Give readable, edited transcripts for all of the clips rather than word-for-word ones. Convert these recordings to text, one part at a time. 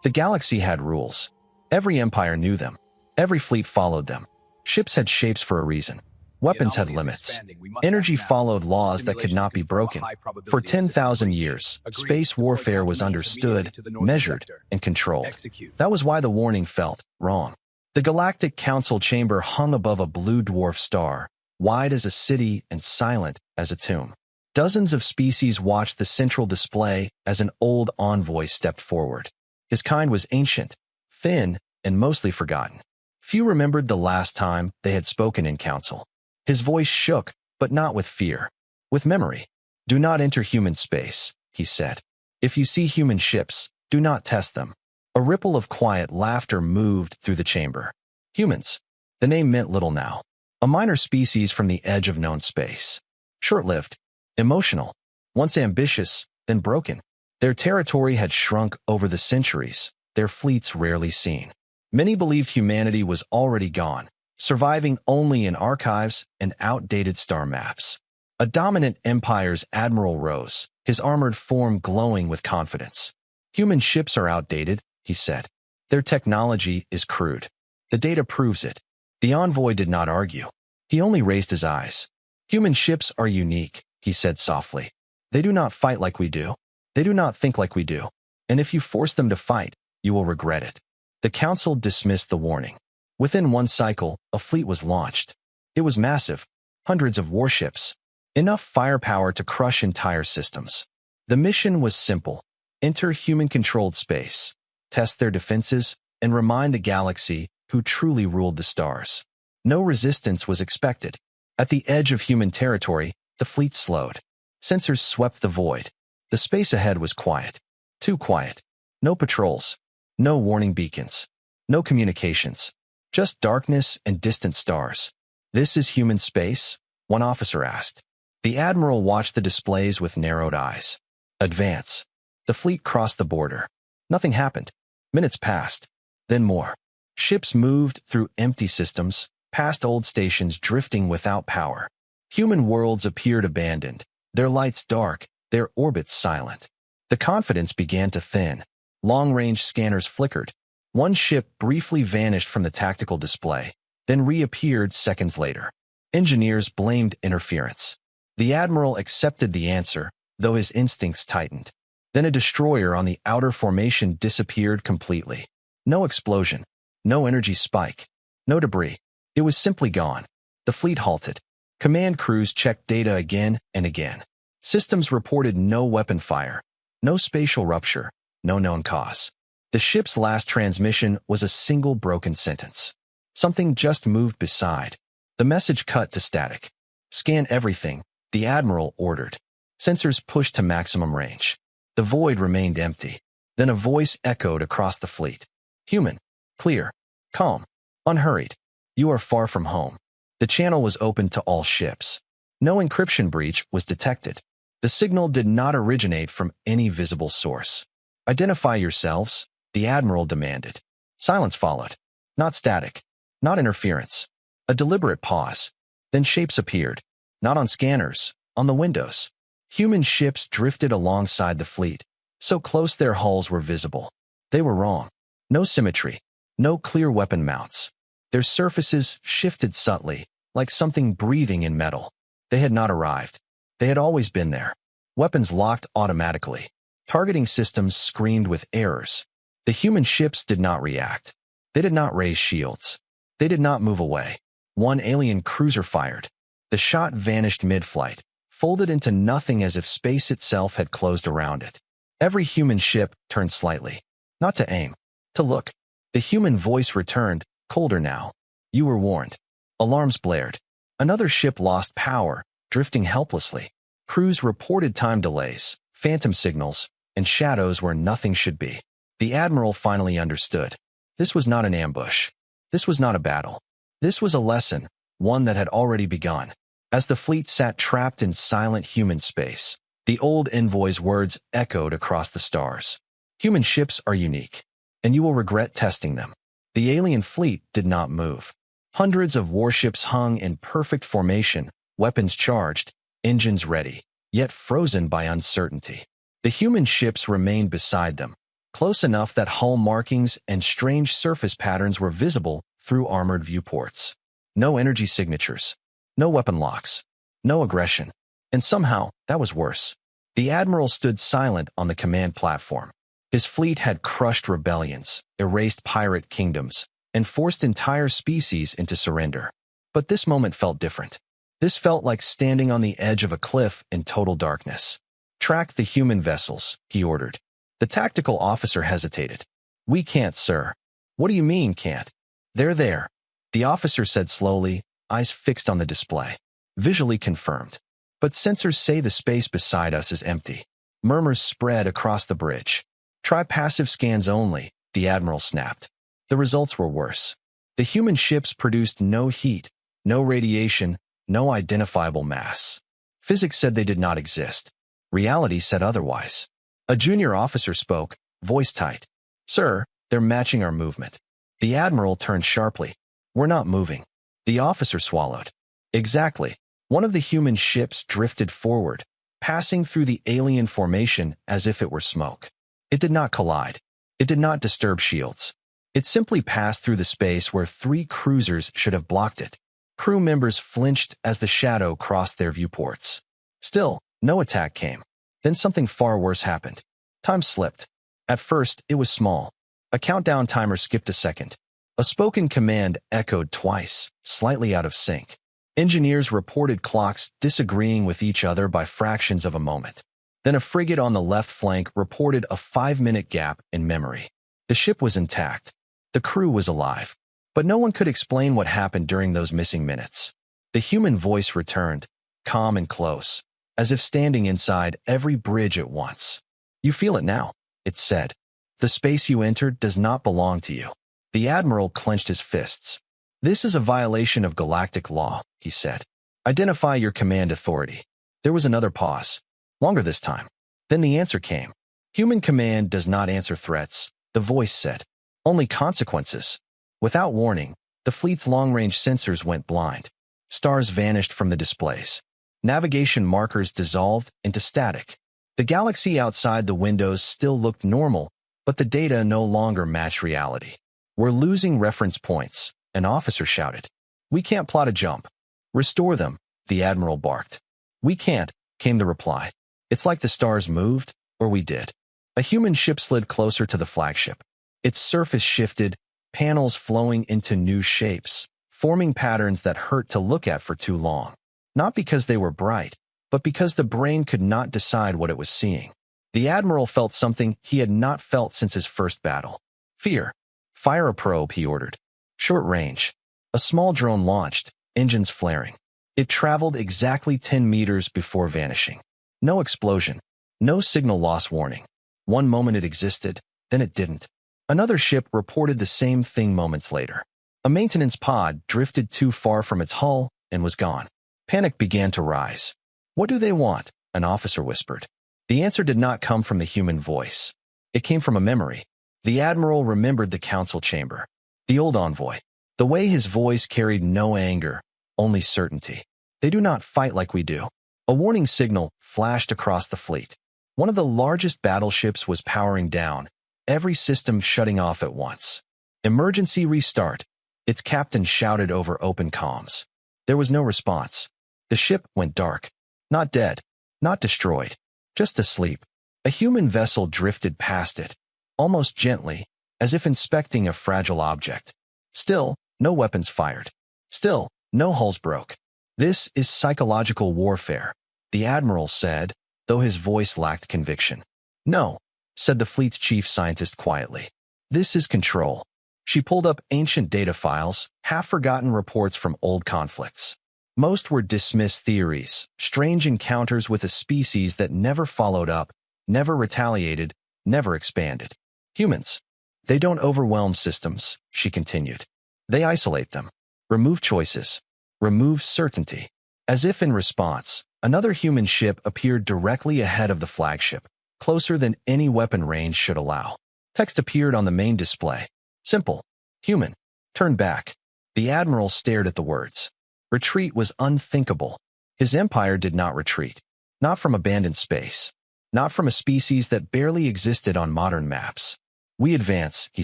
The galaxy had rules. Every empire knew them. Every fleet followed them. Ships had shapes for a reason. Weapons had limits. Energy followed laws that could not be broken. For 10,000 years, space warfare was understood, measured, and controlled. That was why the warning felt wrong. The Galactic Council chamber hung above a blue dwarf star, wide as a city and silent as a tomb. Dozens of species watched the central display as an old envoy stepped forward. His kind was ancient, thin, and mostly forgotten. Few remembered the last time they had spoken in council. His voice shook, but not with fear, with memory. "Do not enter human space," he said. "If you see human ships, do not test them." A ripple of quiet laughter moved through the chamber. Humans. The name meant little now. A minor species from the edge of known space. Short-lived. Emotional. Once ambitious, then broken. Their territory had shrunk over the centuries, their fleets rarely seen. Many believed humanity was already gone, surviving only in archives and outdated star maps. A dominant empire's admiral rose, his armored form glowing with confidence. "Human ships are outdated," he said. "Their technology is crude. The data proves it." The envoy did not argue. He only raised his eyes. "Human ships are unique," he said softly. "They do not fight like we do. They do not think like we do. And if you force them to fight, you will regret it." The council dismissed the warning. Within one cycle, a fleet was launched. It was massive, hundreds of warships, enough firepower to crush entire systems. The mission was simple: enter human-controlled space, test their defenses, and remind the galaxy who truly ruled the stars. No resistance was expected. At the edge of human territory, the fleet slowed. Sensors swept the void. The space ahead was quiet. Too quiet. No patrols. No warning beacons. No communications. Just darkness and distant stars. "This is human space?" one officer asked. The admiral watched the displays with narrowed eyes. "Advance." The fleet crossed the border. Nothing happened. Minutes passed. Then more. Ships moved through empty systems, past old stations drifting without power. Human worlds appeared abandoned, their lights dark, their orbits silent. The confidence began to thin. Long-range scanners flickered. One ship briefly vanished from the tactical display, then reappeared seconds later. Engineers blamed interference. The admiral accepted the answer, though his instincts tightened. Then a destroyer on the outer formation disappeared completely. No explosion. No energy spike. No debris. It was simply gone. The fleet halted. Command crews checked data again and again. Systems reported no weapon fire, no spatial rupture, no known cause. The ship's last transmission was a single broken sentence. "Something just moved beside." The message cut to static. "Scan everything," the admiral ordered. Sensors pushed to maximum range. The void remained empty. Then a voice echoed across the fleet. "Human. Clear. Calm. Unhurried. You are far from home." The channel was open to all ships. No encryption breach was detected. The signal did not originate from any visible source. "Identify yourselves," the admiral demanded. Silence followed. Not static. Not interference. A deliberate pause. Then shapes appeared. Not on scanners, on the windows. Human ships drifted alongside the fleet, so close their hulls were visible. They were wrong. No symmetry. No clear weapon mounts. Their surfaces shifted subtly, like something breathing in metal. They had not arrived. They had always been there. Weapons locked automatically. Targeting systems screamed with errors. The human ships did not react. They did not raise shields. They did not move away. One alien cruiser fired. The shot vanished mid-flight, folded into nothing as if space itself had closed around it. Every human ship turned slightly. Not to aim. To look. The human voice returned, colder now. "You were warned." Alarms blared. Another ship lost power, drifting helplessly. Crews reported time delays, phantom signals, and shadows where nothing should be. The admiral finally understood. This was not an ambush. This was not a battle. This was a lesson, one that had already begun. As the fleet sat trapped in silent human space, the old envoy's words echoed across the stars. "Human ships are unique, and you will regret testing them." The alien fleet did not move. Hundreds of warships hung in perfect formation, weapons charged, engines ready, yet frozen by uncertainty. The human ships remained beside them, close enough that hull markings and strange surface patterns were visible through armored viewports. No energy signatures, no weapon locks, no aggression, and somehow that was worse. The Admiral stood silent on the command platform. His fleet had crushed rebellions, erased pirate kingdoms, and forced entire species into surrender. But this moment felt different. This felt like standing on the edge of a cliff in total darkness. "Track the human vessels," he ordered. The tactical officer hesitated. "We can't, sir." "What do you mean, can't?" "They're there," the officer said slowly, eyes fixed on the display. "Visually confirmed. But sensors say the space beside us is empty." Murmurs spread across the bridge. "Try passive scans only," the Admiral snapped. The results were worse. The human ships produced no heat, no radiation, no identifiable mass. Physics said they did not exist. Reality said otherwise. A junior officer spoke, voice tight. "Sir, they're matching our movement." The Admiral turned sharply. "We're not moving." The officer swallowed. "Exactly." One of the human ships drifted forward, passing through the alien formation as if it were smoke. It did not collide. It did not disturb shields. It simply passed through the space where 3 cruisers should have blocked it. Crew members flinched as the shadow crossed their viewports. Still, no attack came. Then something far worse happened. Time slipped. At first, it was small. A countdown timer skipped a second. A spoken command echoed twice, slightly out of sync. Engineers reported clocks disagreeing with each other by fractions of a moment. Then a frigate on the left flank reported a 5-minute gap in memory. The ship was intact. The crew was alive. But no one could explain what happened during those missing minutes. The human voice returned, calm and close, as if standing inside every bridge at once. "You feel it now," it said. "The space you entered does not belong to you." The Admiral clenched his fists. "This is a violation of galactic law," he said. "Identify your command authority." There was another pause. Longer this time. Then the answer came. "Human command does not answer threats," the voice said. "Only consequences." Without warning, the fleet's long-range sensors went blind. Stars vanished from the displays. Navigation markers dissolved into static. The galaxy outside the windows still looked normal, but the data no longer matched reality. "We're losing reference points," an officer shouted. "We can't plot a jump." "Restore them," the Admiral barked. "We can't," came the reply. "It's like the stars moved, or we did." A human ship slid closer to the flagship. Its surface shifted, panels flowing into new shapes, forming patterns that hurt to look at for too long. Not because they were bright, but because the brain could not decide what it was seeing. The Admiral felt something he had not felt since his first battle. Fear. "Fire a probe," he ordered. Short range. A small drone launched, engines flaring. It traveled exactly 10 meters before vanishing. No explosion. No signal loss warning. One moment it existed, then it didn't. Another ship reported the same thing moments later. A maintenance pod drifted too far from its hull and was gone. Panic began to rise. "What do they want?" an officer whispered. The answer did not come from the human voice. It came from a memory. The Admiral remembered the council chamber. The old envoy. The way his voice carried no anger, only certainty. "They do not fight like we do." A warning signal flashed across the fleet. One of the largest battleships was powering down, every system shutting off at once. "Emergency restart," its captain shouted over open comms. There was no response. The ship went dark. Not dead, not destroyed, just asleep. A human vessel drifted past it, almost gently, as if inspecting a fragile object. Still, no weapons fired. Still, no hulls broke. "This is psychological warfare," the Admiral said, though his voice lacked conviction. "No," said the fleet's chief scientist quietly. "This is control." She pulled up ancient data files, half-forgotten reports from old conflicts. Most were dismissed theories, strange encounters with a species that never followed up, never retaliated, never expanded. "Humans. They don't overwhelm systems," she continued. "They isolate them. Remove choices. Remove certainty." As if in response, another human ship appeared directly ahead of the flagship, closer than any weapon range should allow. Text appeared on the main display. Simple. "Human. Turn back." The Admiral stared at the words. Retreat was unthinkable. His empire did not retreat. Not from abandoned space. Not from a species that barely existed on modern maps. "We advance," he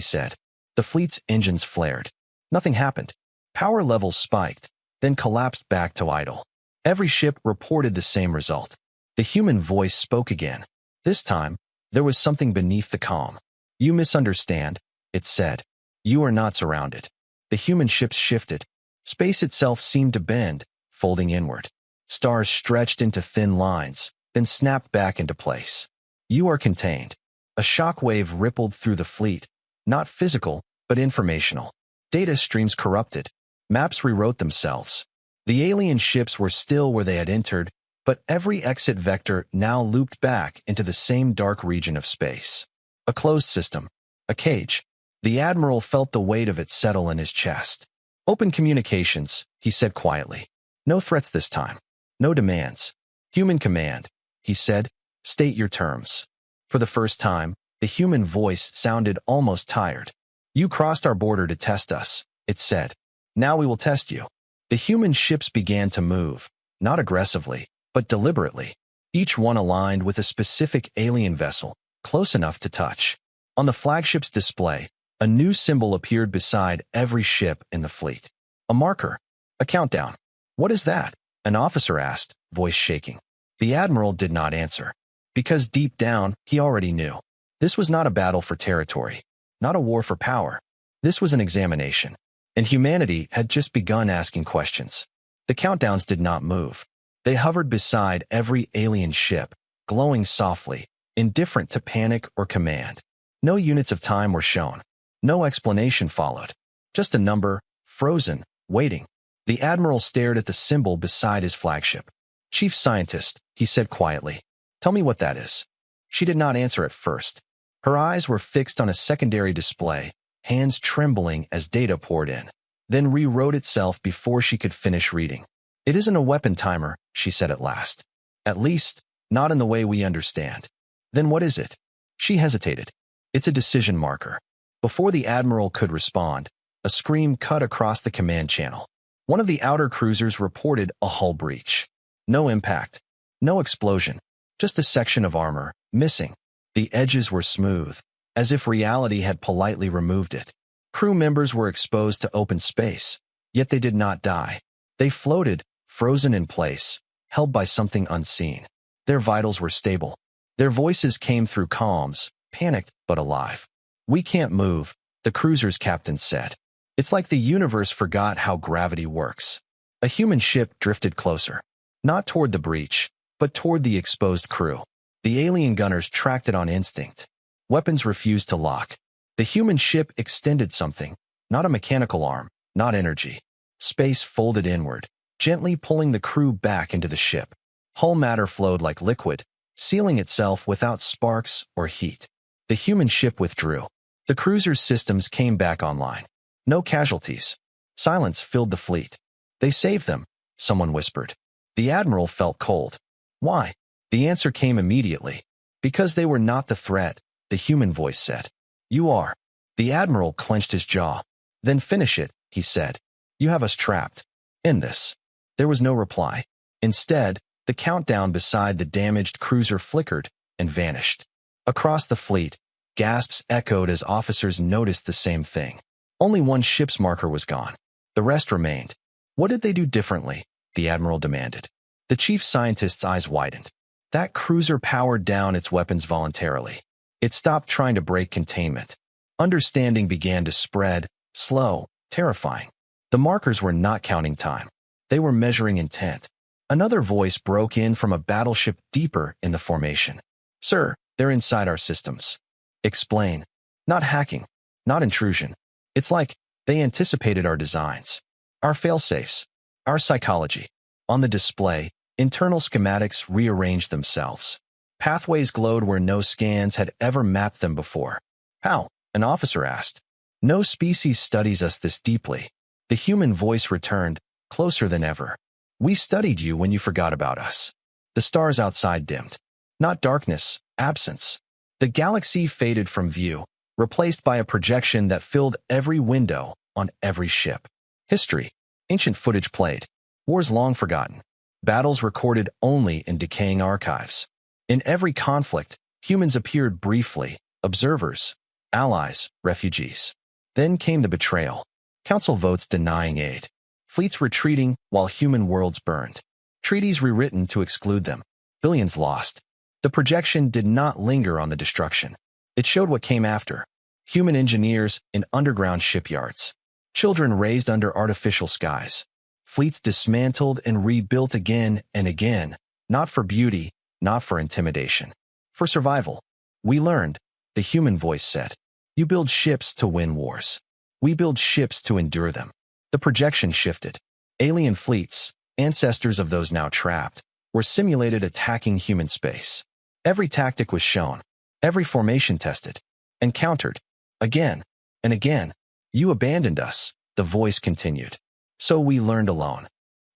said. The fleet's engines flared. Nothing happened. Power levels spiked, then collapsed back to idle. Every ship reported the same result. The human voice spoke again. This time, there was something beneath the calm. "You misunderstand," it said. "You are not surrounded." The human ships shifted. Space itself seemed to bend, folding inward. Stars stretched into thin lines, then snapped back into place. "You are contained." A shock wave rippled through the fleet, not physical, but informational. Data streams corrupted. Maps rewrote themselves. The alien ships were still where they had entered, but every exit vector now looped back into the same dark region of space. A closed system. A cage. The Admiral felt the weight of it settle in his chest. "Open communications," he said quietly. "No threats this time. No demands. Human command," he said. "State your terms." For the first time, the human voice sounded almost tired. "You crossed our border to test us," it said. "Now we will test you." The human ships began to move, not aggressively, but deliberately, each one aligned with a specific alien vessel, close enough to touch. On the flagship's display, a new symbol appeared beside every ship in the fleet. A marker. A countdown. "What is that?" an officer asked, voice shaking. The Admiral did not answer. Because deep down, he already knew. This was not a battle for territory, not a war for power. This was an examination. And humanity had just begun asking questions. The countdowns did not move. They hovered beside every alien ship, glowing softly, indifferent to panic or command. No units of time were shown. No explanation followed. Just a number, frozen, waiting. The Admiral stared at the symbol beside his flagship. "Chief Scientist," he said quietly. "Tell me what that is." She did not answer at first. Her eyes were fixed on a secondary display, hands trembling as data poured in, then rewrote itself before she could finish reading. "It isn't a weapon timer," she said at last. "At least, not in the way we understand." "Then what is it?" She hesitated. "It's a decision marker." Before the Admiral could respond, a scream cut across the command channel. One of the outer cruisers reported a hull breach. No impact. No explosion. Just a section of armor, missing. The edges were smooth, as if reality had politely removed it. Crew members were exposed to open space, yet they did not die. They floated, frozen in place, held by something unseen. Their vitals were stable. Their voices came through comms, panicked but alive. "We can't move," the cruiser's captain said. "It's like the universe forgot how gravity works." A human ship drifted closer. Not toward the breach, but toward the exposed crew. The alien gunners tracked it on instinct. Weapons refused to lock. The human ship extended something, not a mechanical arm, not energy. Space folded inward, gently pulling the crew back into the ship. Hull matter flowed like liquid, sealing itself without sparks or heat. The human ship withdrew. The cruiser's systems came back online. No casualties. Silence filled the fleet. "They saved them," someone whispered. The Admiral felt cold. Why? The answer came immediately. "Because they were not the threat," the human voice said. "You are." The Admiral clenched his jaw. "Then finish it," he said. "You have us trapped. End this." There was no reply. Instead, the countdown beside the damaged cruiser flickered and vanished. Across the fleet, gasps echoed as officers noticed the same thing. Only one ship's marker was gone. The rest remained. "What did they do differently?" the Admiral demanded. The chief scientist's eyes widened. That cruiser powered down its weapons voluntarily. It stopped trying to break containment. Understanding began to spread, slow, terrifying. The markers were not counting time. They were measuring intent. Another voice broke in from a battleship deeper in the formation. "Sir, they're inside our systems." "Explain." "Not hacking. Not intrusion. It's like they anticipated our designs. Our failsafes. Our psychology." On the display, internal schematics rearranged themselves. Pathways glowed where no scans had ever mapped them before. "How?" an officer asked. "No species studies us this deeply." The human voice returned, closer than ever. "We studied you when you forgot about us." The stars outside dimmed. Not darkness, absence. The galaxy faded from view, replaced by a projection that filled every window on every ship. History. Ancient footage played. Wars long forgotten. Battles recorded only in decaying archives. In every conflict, humans appeared briefly, observers. allies, refugees. Then came the betrayal. Council votes denying aid. Fleets retreating while human worlds burned. Treaties rewritten to exclude them. Billions lost. The projection did not linger on the destruction. It showed what came after. Human engineers in underground shipyards. Children raised under artificial skies. Fleets dismantled and rebuilt again and again, not for beauty, not for intimidation. For survival. We learned, the human voice said. You build ships to win wars. We build ships to endure them. The projection shifted. Alien fleets, ancestors of those now trapped, were simulated attacking human space. Every tactic was shown, every formation tested, and countered. Again and again. You abandoned us, the voice continued. So we learned alone.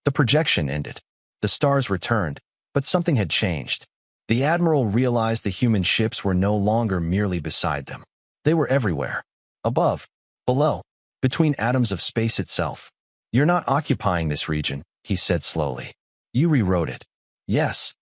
The projection ended. The stars returned, but something had changed. The admiral realized the human ships were no longer merely beside them. They were everywhere. Above, below, between atoms of space itself. You're not occupying this region, he said slowly. You rewrote it. Yes.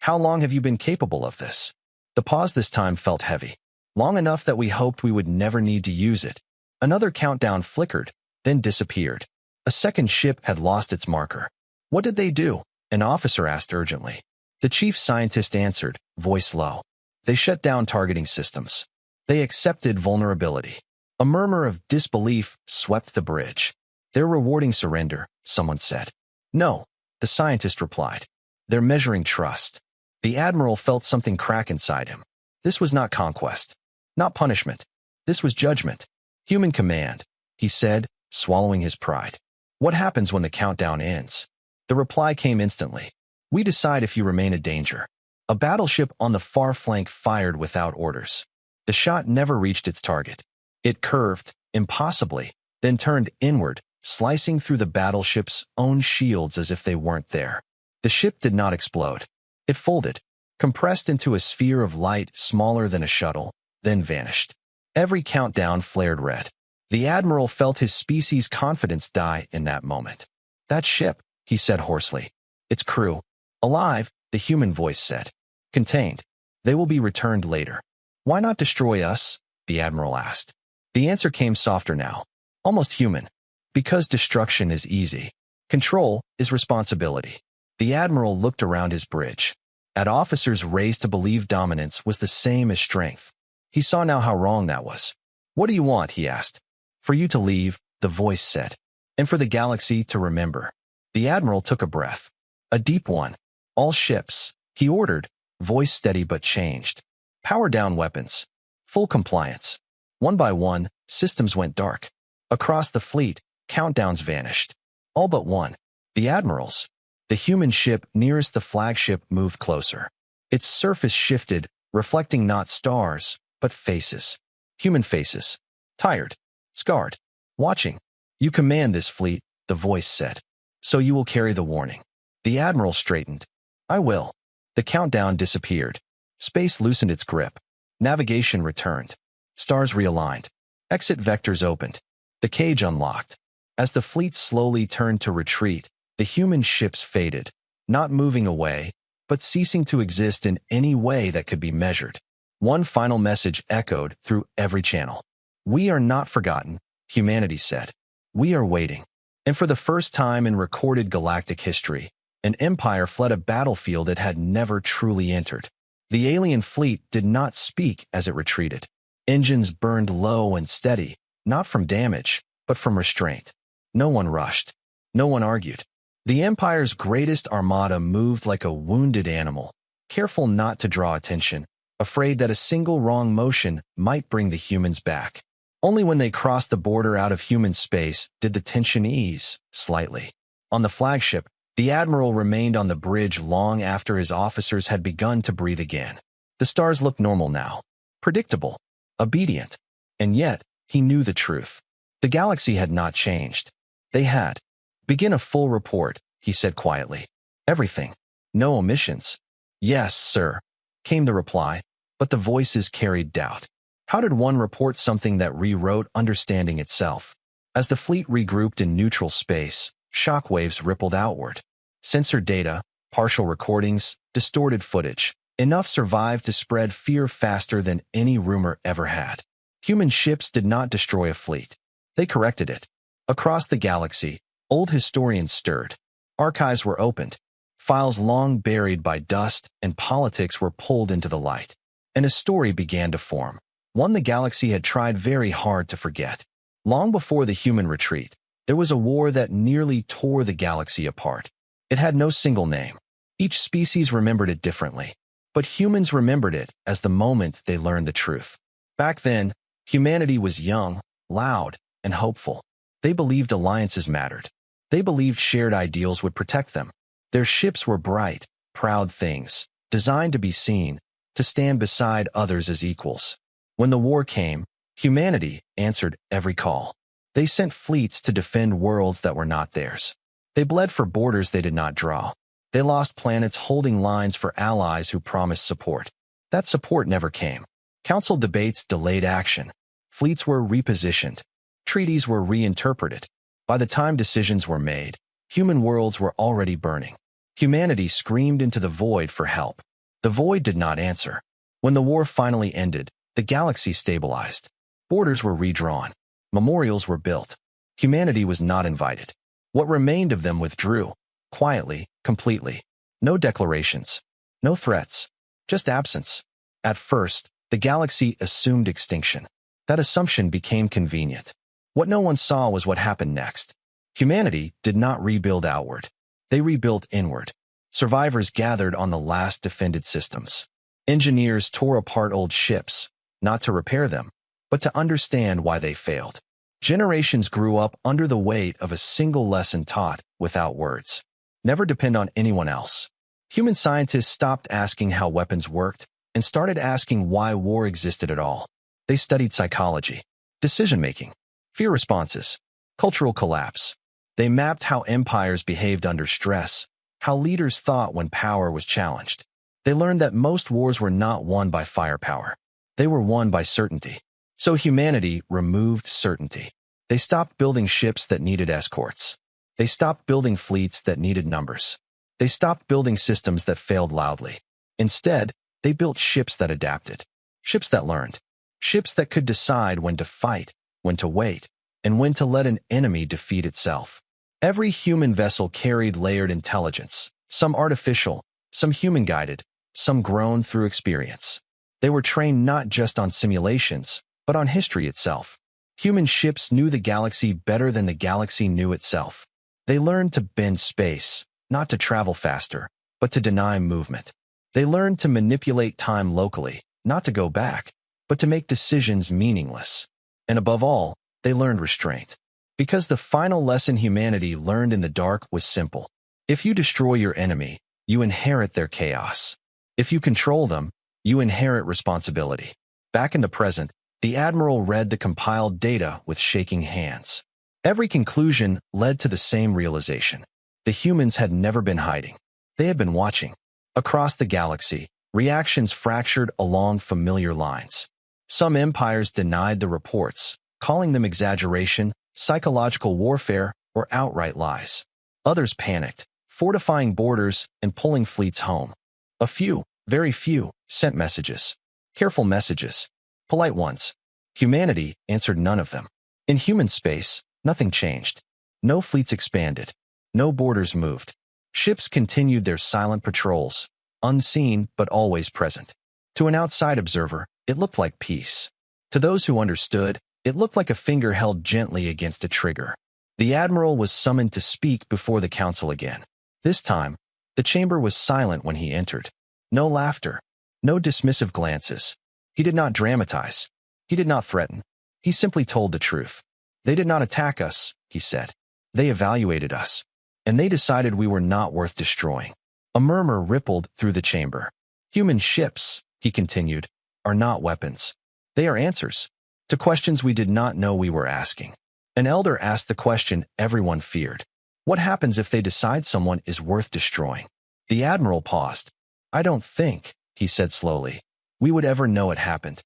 How long have you been capable of this? The pause this time felt heavy. Long enough that we hoped we would never need to use it. Another countdown flickered, then disappeared. A second ship had lost its marker. What did they do? An officer asked urgently. The chief scientist answered, voice low. They shut down targeting systems. They accepted vulnerability. A murmur of disbelief swept the bridge. They're rewarding surrender, someone said. No, the scientist replied. They're measuring trust. The admiral felt something crack inside him. This was not conquest. Not punishment. This was judgment. Human command, he said, swallowing his pride. What happens when the countdown ends? The reply came instantly. We decide if you remain a danger. A battleship on the far flank fired without orders. The shot never reached its target. It curved, impossibly, then turned inward, slicing through the battleship's own shields as if they weren't there. The ship did not explode. It folded, compressed into a sphere of light smaller than a shuttle, then vanished. Every countdown flared red. The admiral felt his species' confidence die in that moment. That ship, he said hoarsely. Its crew. Alive, the human voice said. Contained. They will be returned later. Why not destroy us? The admiral asked. The answer came softer now. Almost human. Because destruction is easy. Control is responsibility. The admiral looked around his bridge. At officers raised to believe dominance was the same as strength. He saw now how wrong that was. What do you want? He asked. For you to leave, the voice said. And for the galaxy to remember. The admiral took a breath. A deep one. All ships, he ordered, voice steady but changed. Power down weapons. Full compliance. One by one, systems went dark. Across the fleet, countdowns vanished. All but one. The admiral's. The human ship nearest the flagship moved closer. Its surface shifted, reflecting not stars, but faces. Human faces. Tired. Scarred. Watching. You command this fleet, the voice said. So you will carry the warning. The admiral straightened. I will. The countdown disappeared. Space loosened its grip. Navigation returned. Stars realigned. Exit vectors opened. The cage unlocked. As the fleet slowly turned to retreat, the human ships faded, not moving away, but ceasing to exist in any way that could be measured. One final message echoed through every channel. We are not forgotten, humanity said. We are waiting. And for the first time in recorded galactic history, an empire fled a battlefield it had never truly entered. The alien fleet did not speak as it retreated. Engines burned low and steady, not from damage, but from restraint. No one rushed. No one argued. The Empire's greatest armada moved like a wounded animal, careful not to draw attention, afraid that a single wrong motion might bring the humans back. Only when they crossed the border out of human space did the tension ease, slightly. On the flagship, the admiral remained on the bridge long after his officers had begun to breathe again. The stars looked normal now. Predictable. Obedient. And yet, he knew the truth. The galaxy had not changed. They had. Begin a full report, he said quietly. Everything. No omissions. Yes, sir, came the reply, but the voices carried doubt. How did one report something that rewrote understanding itself? As the fleet regrouped in neutral space, shockwaves rippled outward. Censored data, partial recordings, distorted footage. Enough survived to spread fear faster than any rumor ever had. Human ships did not destroy a fleet. They corrected it. Across the galaxy, old historians stirred. Archives were opened. Files long buried by dust and politics were pulled into the light. And a story began to form. One the galaxy had tried very hard to forget. Long before the human retreat, there was a war that nearly tore the galaxy apart. It had no single name. Each species remembered it differently. But humans remembered it as the moment they learned the truth. Back then, humanity was young, loud, and hopeful. They believed alliances mattered. They believed shared ideals would protect them. Their ships were bright, proud things, designed to be seen, to stand beside others as equals. When the war came, humanity answered every call. They sent fleets to defend worlds that were not theirs. They bled for borders they did not draw. They lost planets holding lines for allies who promised support. That support never came. Council debates delayed action. Fleets were repositioned. Treaties were reinterpreted. By the time decisions were made, human worlds were already burning. Humanity screamed into the void for help. The void did not answer. When the war finally ended, the galaxy stabilized. Borders were redrawn. Memorials were built. Humanity was not invited. What remained of them withdrew, quietly, completely. No declarations. No threats. Just absence. At first, the galaxy assumed extinction. That assumption became convenient. What no one saw was what happened next. Humanity did not rebuild outward. They rebuilt inward. Survivors gathered on the last defended systems. Engineers tore apart old ships, not to repair them, but to understand why they failed. Generations grew up under the weight of a single lesson taught without words. Never depend on anyone else. Human scientists stopped asking how weapons worked and started asking why war existed at all. They studied psychology, decision-making, fear responses, cultural collapse. They mapped how empires behaved under stress, how leaders thought when power was challenged. They learned that most wars were not won by firepower. They were won by certainty. So humanity removed certainty. They stopped building ships that needed escorts. They stopped building fleets that needed numbers. They stopped building systems that failed loudly. Instead, they built ships that adapted. Ships that learned. Ships that could decide when to fight, when to wait, and when to let an enemy defeat itself. Every human vessel carried layered intelligence, some artificial, some human-guided, some grown through experience. They were trained not just on simulations, but on history itself. Human ships knew the galaxy better than the galaxy knew itself. They learned to bend space, not to travel faster, but to deny movement. They learned to manipulate time locally, not to go back, but to make decisions meaningless. And above all, they learned restraint. Because the final lesson humanity learned in the dark was simple. If you destroy your enemy, you inherit their chaos. If you control them, you inherit responsibility. Back in the present, the Admiral read the compiled data with shaking hands. Every conclusion led to the same realization. The humans had never been hiding. They had been watching. Across the galaxy, reactions fractured along familiar lines. Some empires denied the reports, calling them exaggeration, psychological warfare, or outright lies. Others panicked, fortifying borders and pulling fleets home. A few, very few, sent messages. Careful messages. Polite ones. Humanity answered none of them. In human space, nothing changed. No fleets expanded. No borders moved. Ships continued their silent patrols, unseen but always present. To an outside observer, it looked like peace. To those who understood, it looked like a finger held gently against a trigger. The Admiral was summoned to speak before the council again. This time, the chamber was silent when he entered. No laughter. No dismissive glances. He did not dramatize. He did not threaten. He simply told the truth. They did not attack us, he said. They evaluated us. And they decided we were not worth destroying. A murmur rippled through the chamber. Human ships, he continued, are not weapons. They are answers to questions we did not know we were asking. An elder asked the question everyone feared. What happens if they decide someone is worth destroying? The Admiral paused. I don't think, he said slowly, we would ever know it happened.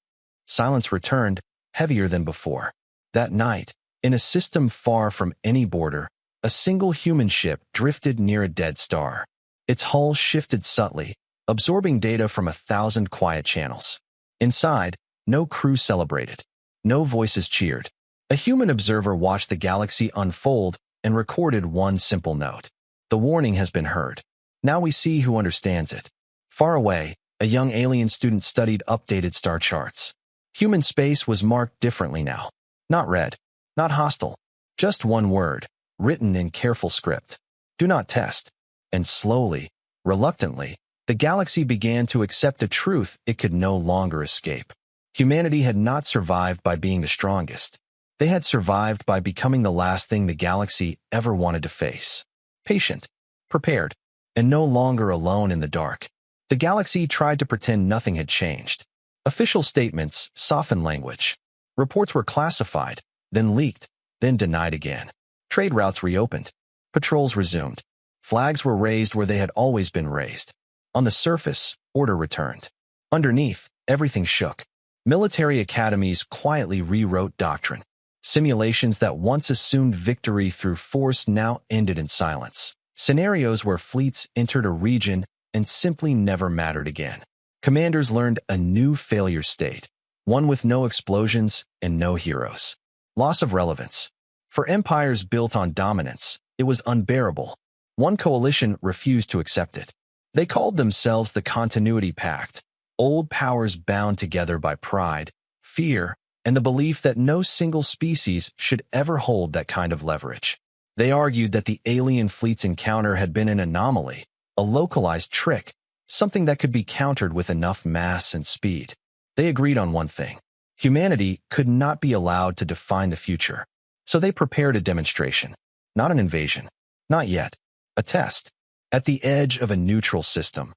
Silence returned, heavier than before. That night, in a system far from any border, a single human ship drifted near a dead star. Its hull shifted subtly, absorbing data from 1,000 quiet channels. Inside, no crew celebrated. No voices cheered. A human observer watched the galaxy unfold and recorded one simple note. The warning has been heard. Now we see who understands it. Far away, a young alien student studied updated star charts. Human space was marked differently now. Not red, not hostile, just one word, written in careful script. Do not test. And slowly, reluctantly, the galaxy began to accept a truth it could no longer escape. Humanity had not survived by being the strongest. They had survived by becoming the last thing the galaxy ever wanted to face. Patient, prepared, and no longer alone in the dark. The galaxy tried to pretend nothing had changed. Official statements softened language. Reports were classified, then leaked, then denied again. Trade routes reopened. Patrols resumed. Flags were raised where they had always been raised. On the surface, order returned. Underneath, everything shook. Military academies quietly rewrote doctrine. Simulations that once assumed victory through force now ended in silence. Scenarios where fleets entered a region and simply never mattered again. Commanders learned a new failure state, one with no explosions and no heroes. Loss of relevance. For empires built on dominance, it was unbearable. One coalition refused to accept it. They called themselves the Continuity Pact, old powers bound together by pride, fear, and the belief that no single species should ever hold that kind of leverage. They argued that the alien fleet's encounter had been an anomaly, a localized trick, something that could be countered with enough mass and speed. They agreed on one thing. Humanity could not be allowed to define the future. So they prepared a demonstration. Not an invasion. Not yet. A test. At the edge of a neutral system.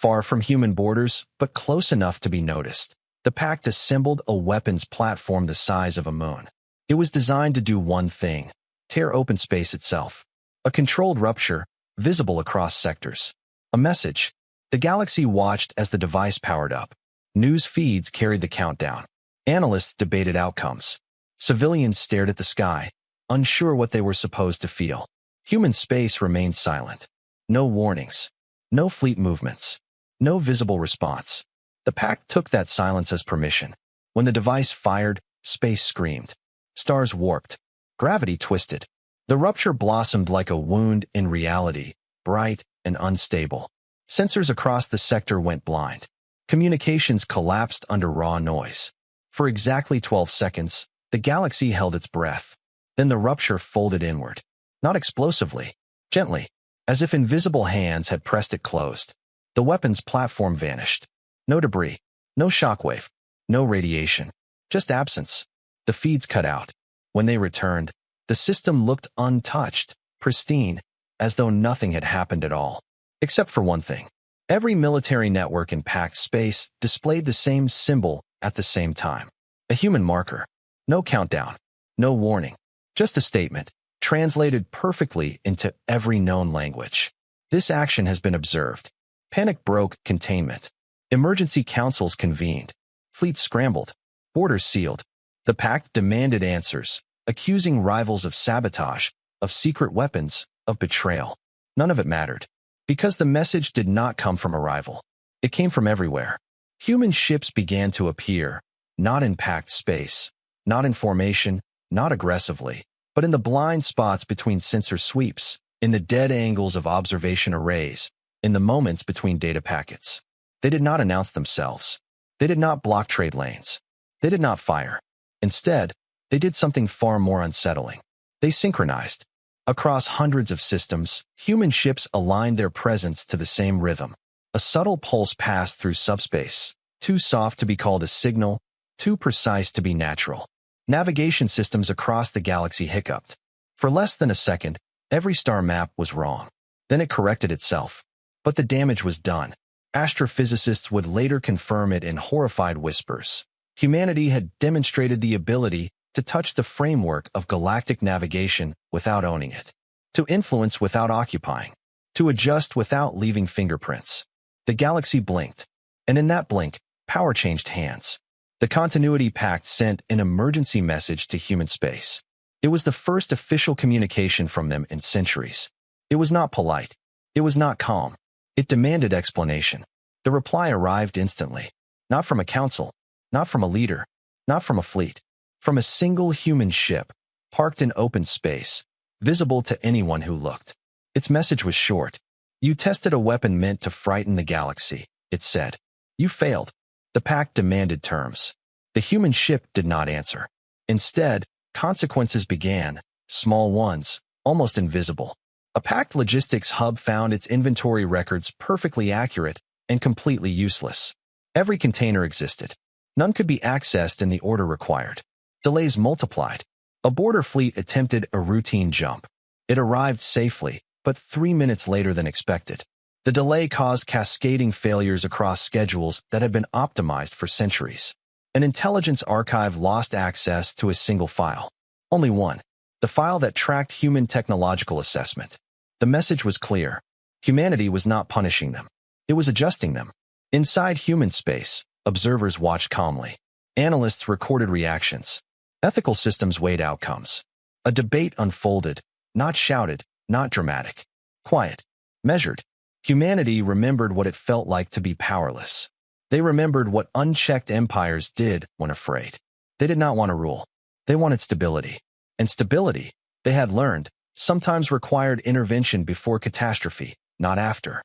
Far from human borders, but close enough to be noticed. The Pact assembled a weapons platform the size of a moon. It was designed to do one thing. Tear open space itself. A controlled rupture, visible across sectors. A message. The galaxy watched as the device powered up. News feeds carried the countdown. Analysts debated outcomes. Civilians stared at the sky, unsure what they were supposed to feel. Human space remained silent. No warnings. No fleet movements. No visible response. The Pact took that silence as permission. When the device fired, space screamed. Stars warped. Gravity twisted. The rupture blossomed like a wound in reality, bright and unstable. Sensors across the sector went blind. Communications collapsed under raw noise. For exactly 12 seconds, the galaxy held its breath. Then the rupture folded inward. Not explosively, gently, as if invisible hands had pressed it closed. The weapons platform vanished. No debris, no shockwave, no radiation, just absence. The feeds cut out. When they returned, the system looked untouched, pristine, as though nothing had happened at all. Except for one thing. Every military network in Pact space displayed the same symbol at the same time. A human marker. No countdown. No warning. Just a statement, translated perfectly into every known language. This action has been observed. Panic broke containment. Emergency councils convened. Fleets scrambled. Borders sealed. The Pact demanded answers, accusing rivals of sabotage, of secret weapons, of betrayal. None of it mattered. Because the message did not come from a rival. It came from everywhere. Human ships began to appear, not in Pact space, not in formation, not aggressively, but in the blind spots between sensor sweeps, in the dead angles of observation arrays, in the moments between data packets. They did not announce themselves. They did not block trade lanes. They did not fire. Instead, they did something far more unsettling. They synchronized. Across hundreds of systems, human ships aligned their presence to the same rhythm. A subtle pulse passed through subspace, too soft to be called a signal, too precise to be natural. Navigation systems across the galaxy hiccuped. For less than a second, every star map was wrong. Then it corrected itself. But the damage was done. Astrophysicists would later confirm it in horrified whispers. Humanity had demonstrated the ability to touch the framework of galactic navigation without owning it, to influence without occupying, to adjust without leaving fingerprints. The galaxy blinked, and in that blink, power changed hands. The Continuity Pact sent an emergency message to human space. It was the first official communication from them in centuries. It was not polite. It was not calm. It demanded explanation. The reply arrived instantly, not from a council, not from a leader, not from a fleet, from a single human ship, parked in open space, visible to anyone who looked. Its message was short. You tested a weapon meant to frighten the galaxy, it said. You failed. The pact demanded terms. The human ship did not answer. Instead, consequences began, small ones, almost invisible. A packed logistics hub found its inventory records perfectly accurate and completely useless. Every container existed. None could be accessed in the order required. Delays multiplied. A border fleet attempted a routine jump. It arrived safely, but 3 minutes later than expected. The delay caused cascading failures across schedules that had been optimized for centuries. An intelligence archive lost access to a single file. Only one. The file that tracked human technological assessment. The message was clear. Humanity was not punishing them. It was adjusting them. Inside human space, observers watched calmly. Analysts recorded reactions. Ethical systems weighed outcomes. A debate unfolded, not shouted, not dramatic. Quiet. Measured. Humanity remembered what it felt like to be powerless. They remembered what unchecked empires did when afraid. They did not want to rule. They wanted stability. And stability, they had learned, sometimes required intervention before catastrophe, not after.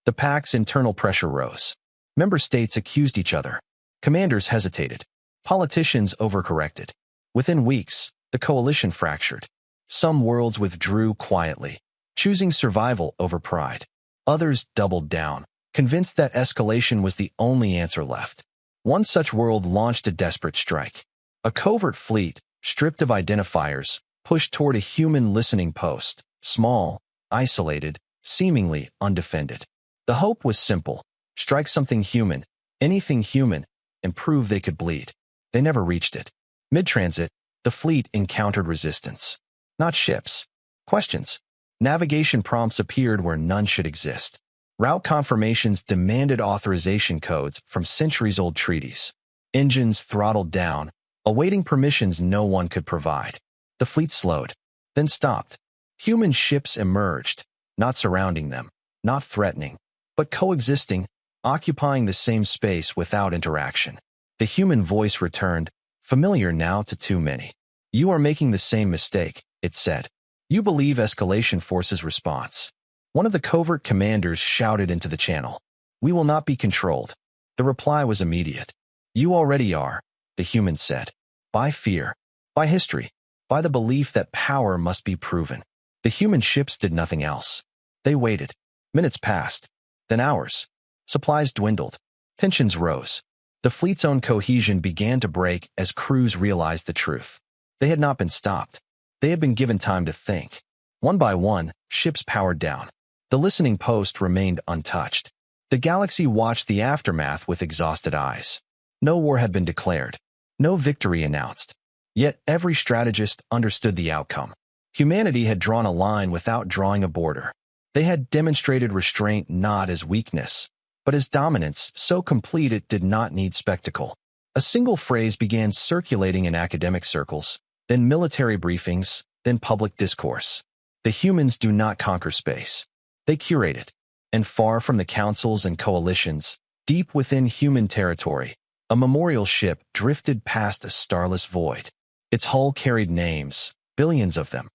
The pact's internal pressure rose. Member states accused each other. Commanders hesitated. Politicians overcorrected. Within weeks, the coalition fractured. Some worlds withdrew quietly, choosing survival over pride. Others doubled down, convinced that escalation was the only answer left. One such world launched a desperate strike. A covert fleet, stripped of identifiers, pushed toward a human listening post, small, isolated, seemingly undefended. The hope was simple: strike something human, anything human, and prove they could bleed. They never reached it. Mid-transit, the fleet encountered resistance. Not ships. Questions. Navigation prompts appeared where none should exist. Route confirmations demanded authorization codes from centuries-old treaties. Engines throttled down, awaiting permissions no one could provide. The fleet slowed, then stopped. Human ships emerged, not surrounding them, not threatening, but coexisting, occupying the same space without interaction. The human voice returned, familiar now to too many. You are making the same mistake, it said. You believe escalation forces response. One of the covert commanders shouted into the channel. We will not be controlled. The reply was immediate. You already are, the human said. By fear, by history, by the belief that power must be proven. The human ships did nothing else. They waited. Minutes passed. Then hours. Supplies dwindled. Tensions rose. The fleet's own cohesion began to break as crews realized the truth. They had not been stopped. They had been given time to think. One by one, ships powered down. The listening post remained untouched. The galaxy watched the aftermath with exhausted eyes. No war had been declared. No victory announced. Yet every strategist understood the outcome. Humanity had drawn a line without drawing a border. They had demonstrated restraint not as weakness, but as dominance so complete it did not need spectacle. A single phrase began circulating in academic circles, then military briefings, then public discourse. The humans do not conquer space. They curate it. And far from the councils and coalitions, deep within human territory, a memorial ship drifted past a starless void. Its hull carried names, billions of them,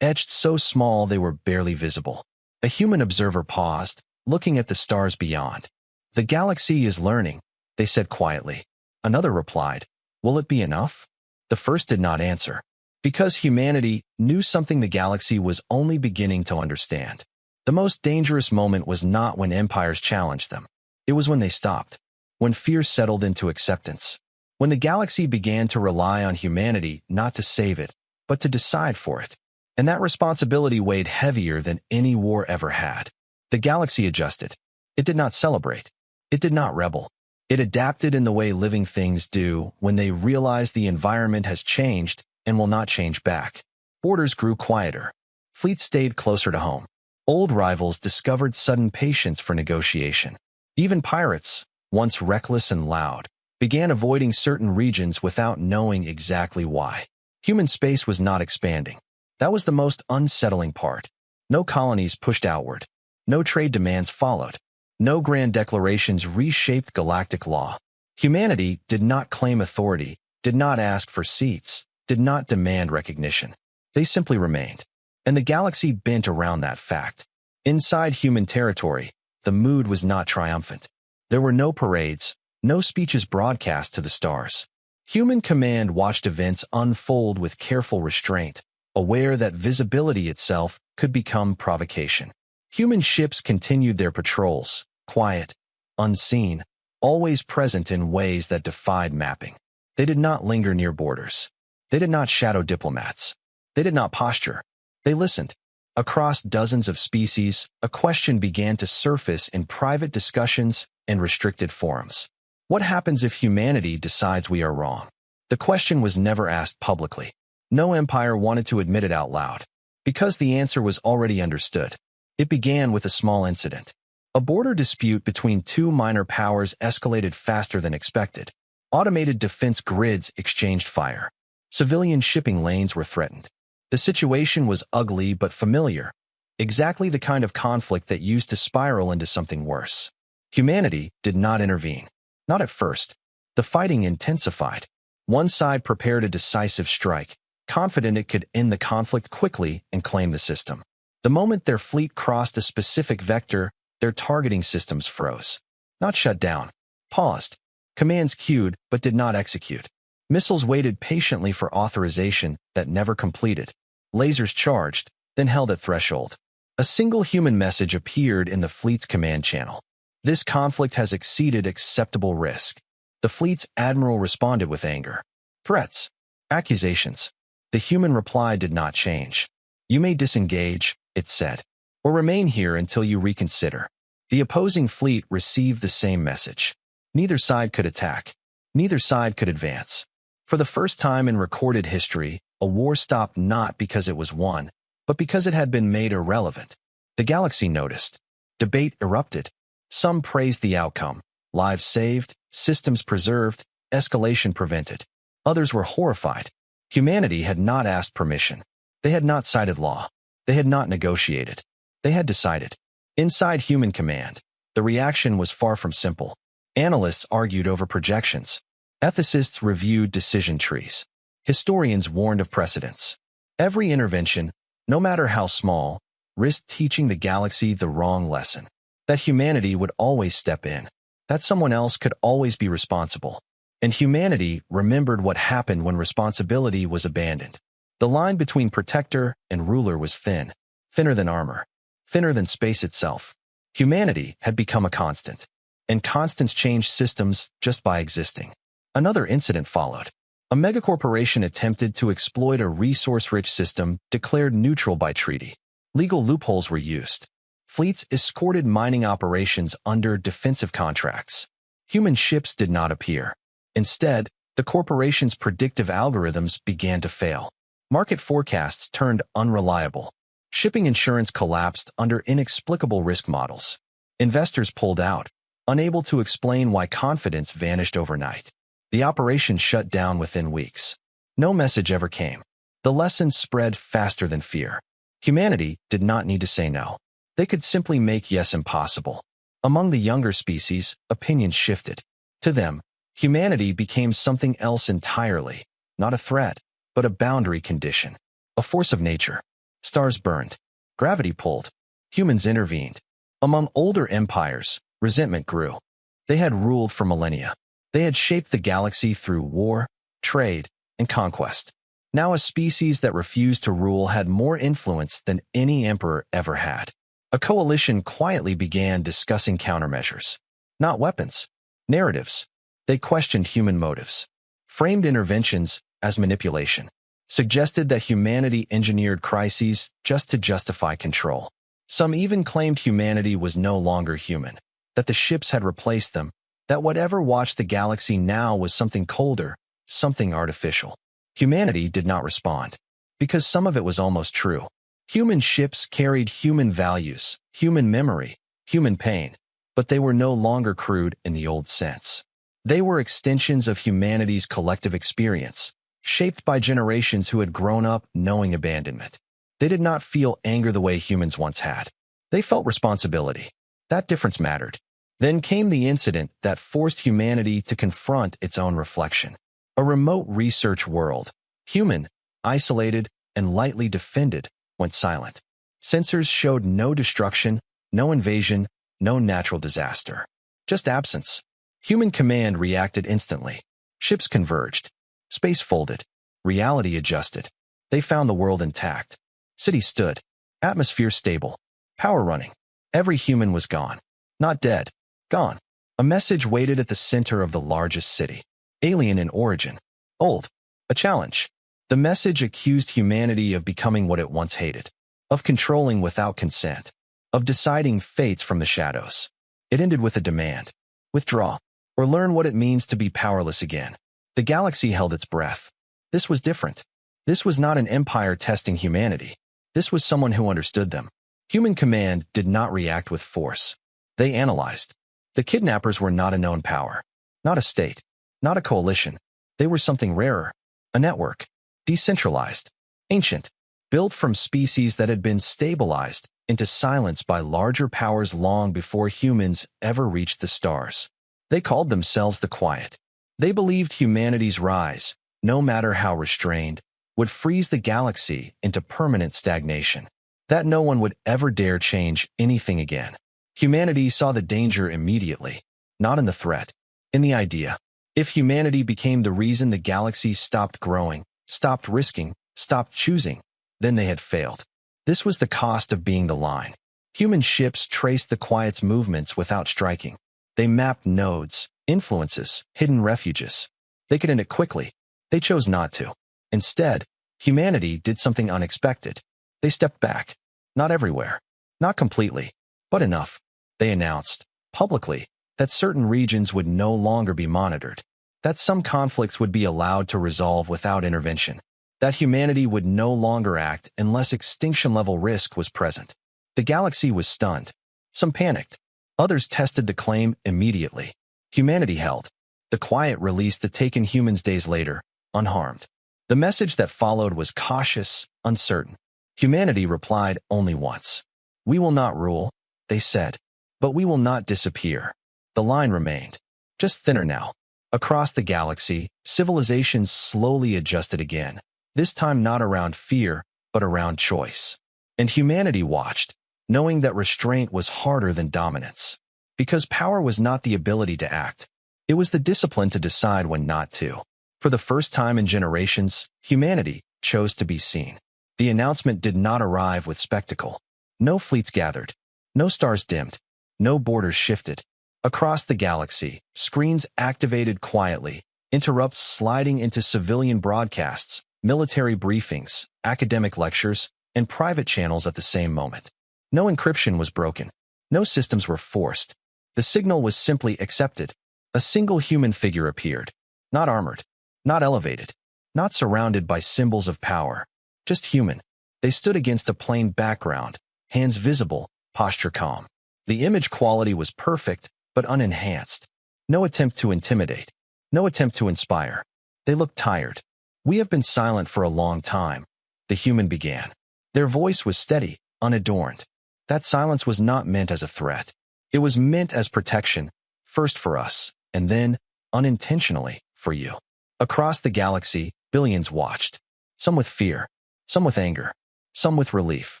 etched so small they were barely visible. A human observer paused, looking at the stars beyond. The galaxy is learning, they said quietly. Another replied, will it be enough? The first did not answer, because humanity knew something the galaxy was only beginning to understand. The most dangerous moment was not when empires challenged them. It was when they stopped, when fear settled into acceptance, when the galaxy began to rely on humanity not to save it, but to decide for it. And that responsibility weighed heavier than any war ever had. The galaxy adjusted. It did not celebrate. It did not rebel. It adapted in the way living things do when they realize the environment has changed and will not change back. Borders grew quieter. Fleets stayed closer to home. Old rivals discovered sudden patience for negotiation. Even pirates, once reckless and loud, began avoiding certain regions without knowing exactly why. Human space was not expanding. That was the most unsettling part. No colonies pushed outward. No trade demands followed. No grand declarations reshaped galactic law. Humanity did not claim authority, did not ask for seats. did not demand recognition. They simply remained. And the galaxy bent around that fact. Inside human territory, the mood was not triumphant. There were no parades, no speeches broadcast to the stars. Human command watched events unfold with careful restraint, aware that visibility itself could become provocation. Human ships continued their patrols, quiet, unseen, always present in ways that defied mapping. They did not linger near borders. They did not shadow diplomats. They did not posture. They listened. Across dozens of species, a question began to surface in private discussions and restricted forums. What happens if humanity decides we are wrong? The question was never asked publicly. No empire wanted to admit it out loud, because the answer was already understood. It began with a small incident. A border dispute between two minor powers escalated faster than expected. Automated defense grids exchanged fire. Civilian shipping lanes were threatened. The situation was ugly but familiar, exactly the kind of conflict that used to spiral into something worse. Humanity did not intervene. Not at first. The fighting intensified. One side prepared a decisive strike, confident it could end the conflict quickly and claim the system. The moment their fleet crossed a specific vector, their targeting systems froze. Not shut down. Paused. Commands queued but did not execute. Missiles waited patiently for authorization that never completed. Lasers charged, then held at threshold. A single human message appeared in the fleet's command channel. This conflict has exceeded acceptable risk. The fleet's admiral responded with anger. Threats. Accusations. The human reply did not change. You may disengage, it said, or remain here until you reconsider. The opposing fleet received the same message. Neither side could attack. Neither side could advance. For the first time in recorded history, a war stopped not because it was won, but because it had been made irrelevant. The galaxy noticed. Debate erupted. Some praised the outcome. Lives saved, systems preserved, escalation prevented. Others were horrified. Humanity had not asked permission. They had not cited law. They had not negotiated. They had decided. Inside human command, the reaction was far from simple. Analysts argued over projections. Ethicists reviewed decision trees. Historians warned of precedents. Every intervention, no matter how small, risked teaching the galaxy the wrong lesson. That humanity would always step in. That someone else could always be responsible. And humanity remembered what happened when responsibility was abandoned. The line between protector and ruler was thin. Thinner than armor. Thinner than space itself. Humanity had become a constant. And constants change systems just by existing. Another incident followed. A megacorporation attempted to exploit a resource-rich system declared neutral by treaty. Legal loopholes were used. Fleets escorted mining operations under defensive contracts. Human ships did not appear. Instead, the corporation's predictive algorithms began to fail. Market forecasts turned unreliable. Shipping insurance collapsed under inexplicable risk models. Investors pulled out, unable to explain why confidence vanished overnight. The operation shut down within weeks. No message ever came. The lessons spread faster than fear. Humanity did not need to say no. They could simply make yes impossible. Among the younger species, opinions shifted. To them, humanity became something else entirely, not a threat, but a boundary condition, a force of nature. Stars burned. Gravity pulled. Humans intervened. Among older empires, resentment grew. They had ruled for millennia. They had shaped the galaxy through war, trade, and conquest. Now a species that refused to rule had more influence than any emperor ever had. A coalition quietly began discussing countermeasures. Not weapons. Narratives. They questioned human motives. Framed interventions as manipulation. Suggested that humanity engineered crises just to justify control. Some even claimed humanity was no longer human. That the ships had replaced them. That whatever watched the galaxy now was something colder, something artificial. Humanity did not respond. Because some of it was almost true. Human ships carried human values, human memory, human pain, but they were no longer crude in the old sense. They were extensions of humanity's collective experience, shaped by generations who had grown up knowing abandonment. They did not feel anger the way humans once had. They felt responsibility. That difference mattered. Then came the incident that forced humanity to confront its own reflection. A remote research world. Human, isolated, and lightly defended, went silent. Sensors showed no destruction, no invasion, no natural disaster. Just absence. Human command reacted instantly. Ships converged. Space folded. Reality adjusted. They found the world intact. Cities stood. Atmosphere stable. Power running. Every human was gone. Not dead. Gone. A message waited at the center of the largest city. Alien in origin. Old. A challenge. The message accused humanity of becoming what it once hated. Of controlling without consent. Of deciding fates from the shadows. It ended with a demand. Withdraw. Or learn what it means to be powerless again. The galaxy held its breath. This was different. This was not an empire testing humanity. This was someone who understood them. Human command did not react with force. They analyzed. The kidnappers were not a known power. Not a state. Not a coalition. They were something rarer. A network. Decentralized. Ancient. Built from species that had been stabilized into silence by larger powers long before humans ever reached the stars. They called themselves the Quiet. They believed humanity's rise, no matter how restrained, would freeze the galaxy into permanent stagnation. That no one would ever dare change anything again. Humanity saw the danger immediately, not in the threat, in the idea. If humanity became the reason the galaxy stopped growing, stopped risking, stopped choosing, then they had failed. This was the cost of being the line. Human ships traced the Quiet's movements without striking. They mapped nodes, influences, hidden refuges. They could end it quickly. They chose not to. Instead, humanity did something unexpected. They stepped back. Not everywhere. Not completely. But enough. They announced, publicly, that certain regions would no longer be monitored. That some conflicts would be allowed to resolve without intervention. That humanity would no longer act unless extinction-level risk was present. The galaxy was stunned. Some panicked. Others tested the claim immediately. Humanity held. The Quiet released the taken humans days later, unharmed. The message that followed was cautious, uncertain. Humanity replied only once. We will not rule, they said, but we will not disappear. The line remained, just thinner now. Across the galaxy, civilizations slowly adjusted again, this time not around fear, but around choice. And humanity watched, knowing that restraint was harder than dominance. Because power was not the ability to act. It was the discipline to decide when not to. For the first time in generations, humanity chose to be seen. The announcement did not arrive with spectacle. No fleets gathered. No stars dimmed. No borders shifted. Across the galaxy, screens activated quietly, interrupts sliding into civilian broadcasts, military briefings, academic lectures, and private channels at the same moment. No encryption was broken. No systems were forced. The signal was simply accepted. A single human figure appeared. Not armored. Not elevated. Not surrounded by symbols of power. Just human. They stood against a plain background, hands visible, posture calm. The image quality was perfect, but unenhanced. No attempt to intimidate. No attempt to inspire. They looked tired. We have been silent for a long time, the human began. Their voice was steady, unadorned. That silence was not meant as a threat. It was meant as protection, first for us, and then, unintentionally, for you. Across the galaxy, billions watched. Some with fear, some with anger, some with relief.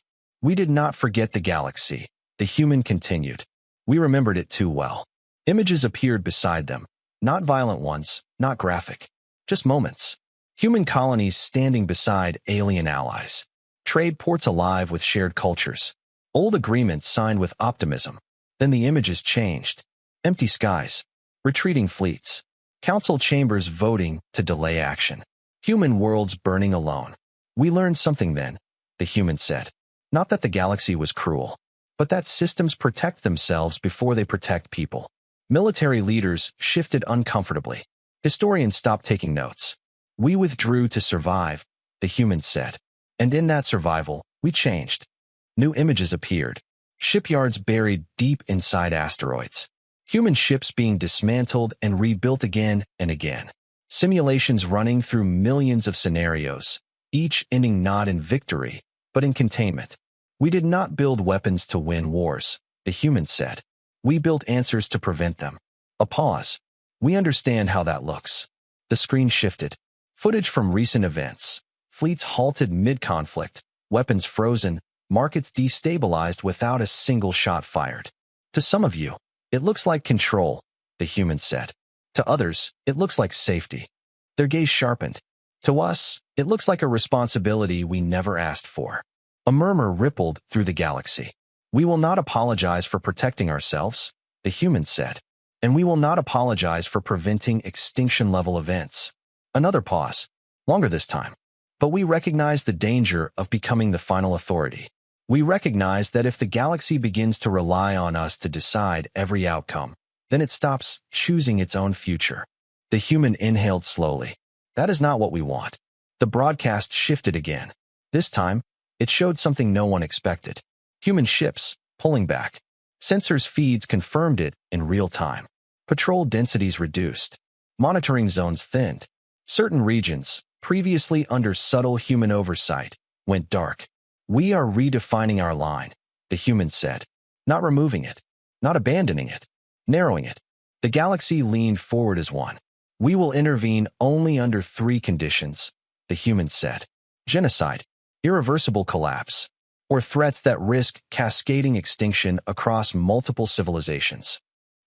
We did not forget the galaxy, the human continued. We remembered it too well. Images appeared beside them, not violent ones, not graphic, just moments. Human colonies standing beside alien allies. Trade ports alive with shared cultures. Old agreements signed with optimism. Then the images changed. Empty skies. Retreating fleets. Council chambers voting to delay action. Human worlds burning alone. We learned something then, the human said. Not that the galaxy was cruel, but that systems protect themselves before they protect people. Military leaders shifted uncomfortably. Historians stopped taking notes. We withdrew to survive, the human said. And in that survival, we changed. New images appeared. Shipyards buried deep inside asteroids. Human ships being dismantled and rebuilt again and again. Simulations running through millions of scenarios, each ending not in victory, but in containment. We did not build weapons to win wars, the human said. We built answers to prevent them. A pause. We understand how that looks. The screen shifted. Footage from recent events. Fleets halted mid-conflict, weapons frozen, markets destabilized without a single shot fired. To some of you, it looks like control, the human said. To others, it looks like safety. Their gaze sharpened. To us, it looks like a responsibility we never asked for. A murmur rippled through the galaxy. We will not apologize for protecting ourselves, the human said. And we will not apologize for preventing extinction-level events. Another pause, longer this time. But we recognize the danger of becoming the final authority. We recognize that if the galaxy begins to rely on us to decide every outcome, then it stops choosing its own future. The human inhaled slowly. That is not what we want. The broadcast shifted again. This time, it showed something no one expected. Human ships, pulling back. Sensors feeds confirmed it in real time. Patrol densities reduced. Monitoring zones thinned. Certain regions, previously under subtle human oversight, went dark. We are redefining our line, the human said. Not removing it. Not abandoning it. Narrowing it. The galaxy leaned forward as one. We will intervene only under 3 conditions, the human said. Genocide, irreversible collapse, or threats that risk cascading extinction across multiple civilizations.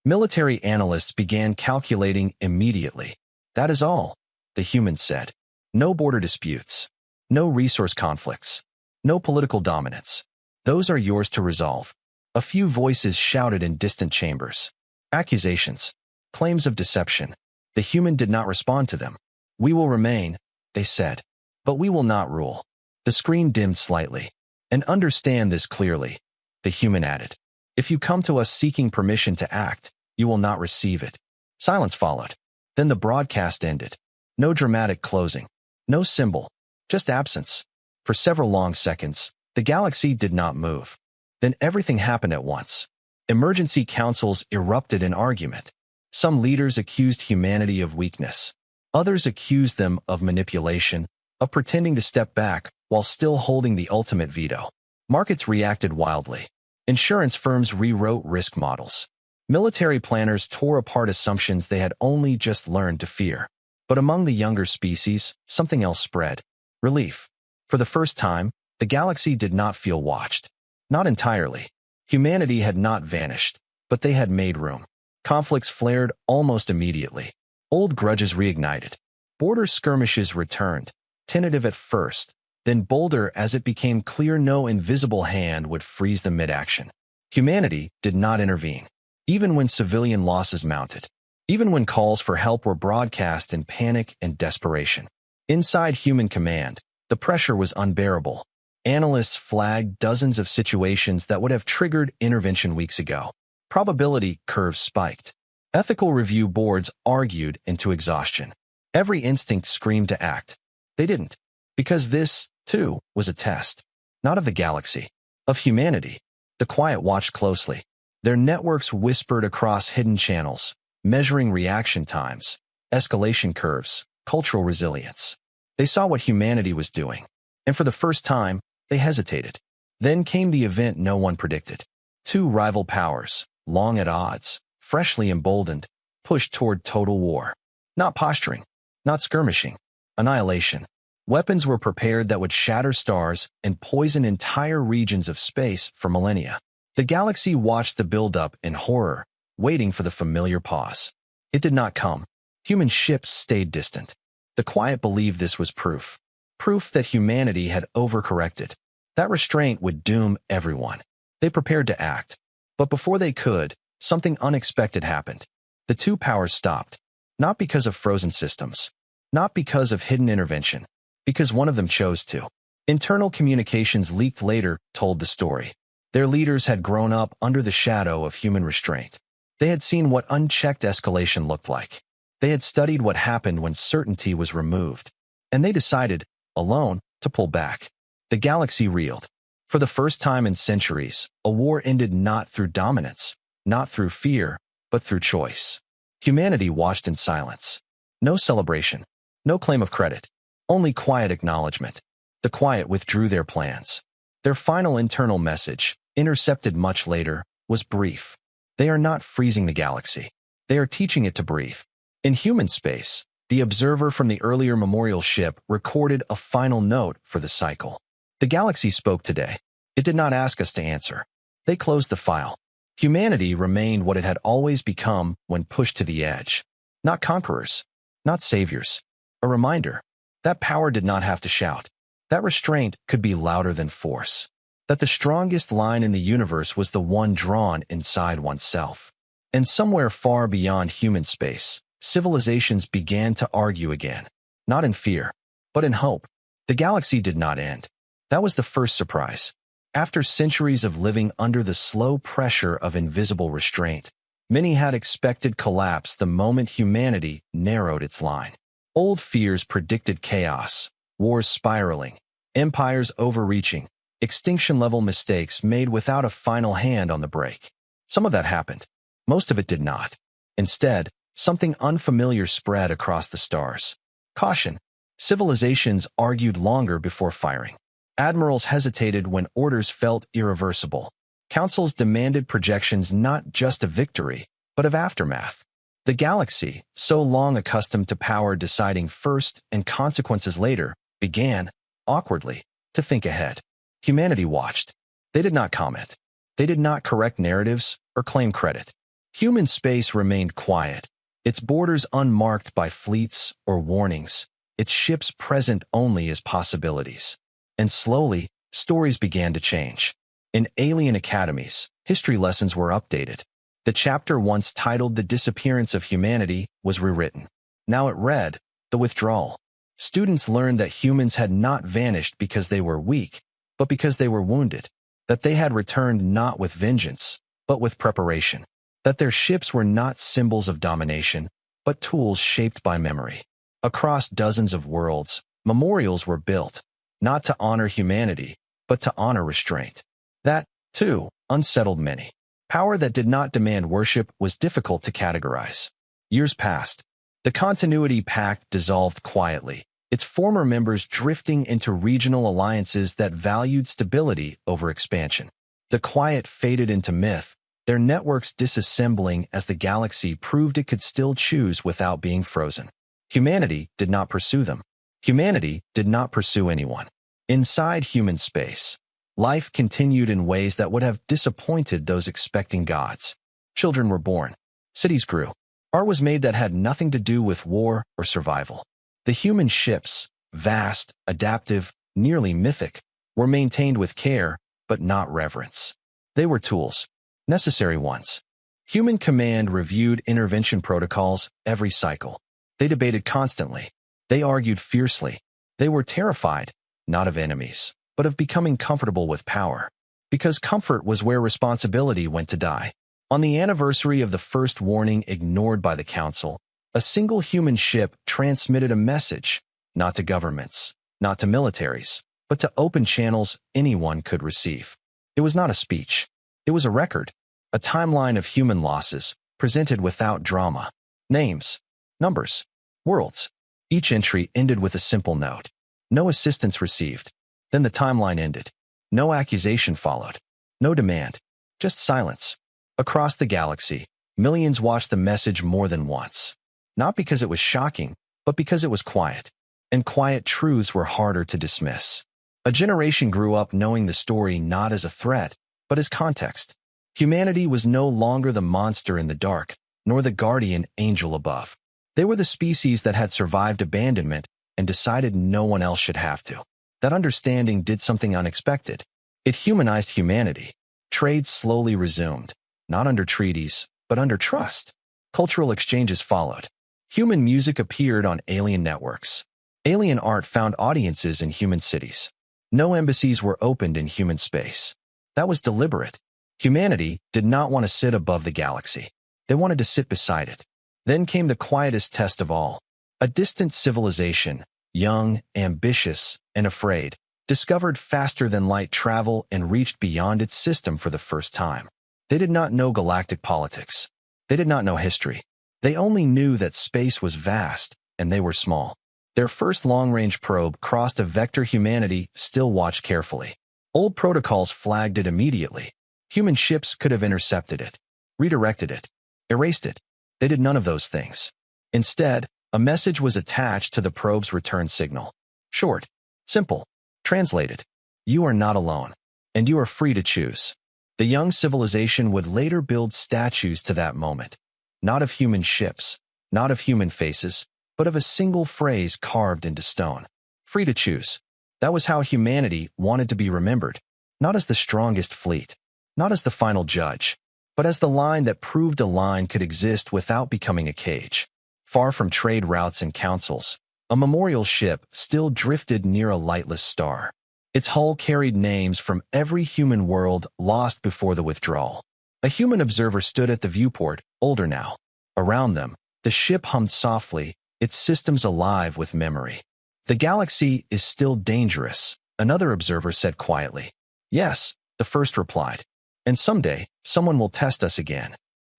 Military analysts began calculating immediately. That is all, the human said. No border disputes. No resource conflicts. No political dominance. Those are yours to resolve. A few voices shouted in distant chambers. Accusations. Claims of deception. The human did not respond to them. We will remain, they said. But we will not rule. The screen dimmed slightly. And understand this clearly, the human added. If you come to us seeking permission to act, you will not receive it. Silence followed. Then the broadcast ended. No dramatic closing. No symbol. Just absence. For several long seconds, the galaxy did not move. Then everything happened at once. Emergency councils erupted in argument. Some leaders accused humanity of weakness. Others accused them of manipulation, of pretending to step back while still holding the ultimate veto. Markets reacted wildly. Insurance firms rewrote risk models. Military planners tore apart assumptions they had only just learned to fear. But among the younger species, something else spread. Relief. For the first time, the galaxy did not feel watched. Not entirely. Humanity had not vanished, but they had made room. Conflicts flared almost immediately. Old grudges reignited. Border skirmishes returned, tentative at first, then bolder as it became clear no invisible hand would freeze them mid-action. Humanity did not intervene, even when civilian losses mounted, even when calls for help were broadcast in panic and desperation. Inside human command, the pressure was unbearable. Analysts flagged dozens of situations that would have triggered intervention weeks ago. Probability curves spiked. Ethical review boards argued into exhaustion. Every instinct screamed to act. They didn't. Because this, too, was a test. Not of the galaxy. Of humanity. The quiet watched closely. Their networks whispered across hidden channels, measuring reaction times, escalation curves, cultural resilience. They saw what humanity was doing. And for the first time, they hesitated. Then came the event no one predicted. 2 rival powers, long at odds, freshly emboldened, pushed toward total war. Not posturing. Not skirmishing. Annihilation. Weapons were prepared that would shatter stars and poison entire regions of space for millennia. The galaxy watched the buildup in horror, waiting for the familiar pause. It did not come. Human ships stayed distant. The quiet believed this was proof. Proof that humanity had overcorrected. That restraint would doom everyone. They prepared to act. But before they could, something unexpected happened. The 2 powers stopped. Not because of frozen systems. Not because of hidden intervention. Because one of them chose to. Internal communications leaked later told the story. Their leaders had grown up under the shadow of human restraint. They had seen what unchecked escalation looked like. They had studied what happened when certainty was removed. And they decided, alone, to pull back. The galaxy reeled. For the first time in centuries, a war ended not through dominance, not through fear, but through choice. Humanity watched in silence. No celebration. No claim of credit. Only quiet acknowledgement. The quiet withdrew their plans. Their final internal message, intercepted much later, was brief. They are not freezing the galaxy. They are teaching it to breathe. In human space, The observer from the earlier memorial ship recorded a final note for the cycle. The galaxy spoke today. It did not ask us to answer. They closed the file. Humanity remained what it had always become when pushed to the edge. Not conquerors, not saviors. A reminder that power did not have to shout. That restraint could be louder than force. That the strongest line in the universe was the one drawn inside oneself. And somewhere far beyond human space, civilizations began to argue again. Not in fear, but in hope. The galaxy did not end. That was the first surprise. After centuries of living under the slow pressure of invisible restraint, many had expected collapse the moment humanity narrowed its line. Old fears predicted chaos, wars spiraling, empires overreaching, extinction-level mistakes made without a final hand on the brake. Some of that happened. Most of it did not. Instead, something unfamiliar spread across the stars. Caution. Civilizations argued longer before firing. Admirals hesitated when orders felt irreversible. Councils demanded projections not just of victory, but of aftermath. The galaxy, so long accustomed to power deciding first and consequences later, began, awkwardly, to think ahead. Humanity watched. They did not comment. They did not correct narratives or claim credit. Human space remained quiet, its borders unmarked by fleets or warnings, its ships present only as possibilities. And slowly, stories began to change. In alien academies, history lessons were updated. The chapter once titled The Disappearance of Humanity was rewritten. Now it read, The Withdrawal. Students learned that humans had not vanished because they were weak, but because they were wounded. That they had returned not with vengeance, but with preparation. That their ships were not symbols of domination, but tools shaped by memory. Across dozens of worlds, memorials were built, not to honor humanity, but to honor restraint. That, too, unsettled many. Power that did not demand worship was difficult to categorize. Years passed. The Continuity Pact dissolved quietly, its former members drifting into regional alliances that valued stability over expansion. The quiet faded into myth, their networks disassembling as the galaxy proved it could still choose without being frozen. Humanity did not pursue them. Humanity did not pursue anyone. Inside human space, life continued in ways that would have disappointed those expecting gods. Children were born. Cities grew. Art was made that had nothing to do with war or survival. The human ships, vast, adaptive, nearly mythic, were maintained with care, but not reverence. They were tools, necessary ones. Human command reviewed intervention protocols every cycle. They debated constantly. They argued fiercely. They were terrified, not of enemies, but of becoming comfortable with power. Because comfort was where responsibility went to die. On the anniversary of the first warning ignored by the Council, a single human ship transmitted a message, not to governments, not to militaries, but to open channels anyone could receive. It was not a speech. It was a record, a timeline of human losses, presented without drama. Names, numbers, worlds. Each entry ended with a simple note. No assistance received. Then the timeline ended. No accusation followed. No demand. Just silence. Across the galaxy, millions watched the message more than once. Not because it was shocking, but because it was quiet. And quiet truths were harder to dismiss. A generation grew up knowing the story not as a threat, but as context. Humanity was no longer the monster in the dark, nor the guardian angel above. They were the species that had survived abandonment and decided no one else should have to. That understanding did something unexpected. It humanized humanity. Trade slowly resumed, not under treaties, but under trust. Cultural exchanges followed. Human music appeared on alien networks. Alien art found audiences in human cities. No embassies were opened in human space. That was deliberate. Humanity did not want to sit above the galaxy. They wanted to sit beside it. Then came the quietest test of all. A distant civilization, young, ambitious, and afraid, discovered faster than light travel and reached beyond its system for the first time. They did not know galactic politics. They did not know history. They only knew that space was vast, and they were small. Their first long-range probe crossed a vector humanity still watched carefully. Old protocols flagged it immediately. Human ships could have intercepted it, redirected it, erased it. They did none of those things. Instead, A message was attached to the probe's return signal. Short, simple, translated. You are not alone, and you are free to choose. The young civilization would later build statues to that moment, not of human ships, not of human faces, but of a single phrase carved into stone. Free to choose. That was how humanity wanted to be remembered, not as the strongest fleet, not as the final judge, but as the line that proved a line could exist without becoming a cage. Far from trade routes and councils, a memorial ship still drifted near a lightless star. Its hull carried names from every human world lost before the withdrawal. A human observer stood at the viewport, older now. Around them, the ship hummed softly, its systems alive with memory. The galaxy is still dangerous, another observer said quietly. Yes, the first replied. And someday, someone will test us again.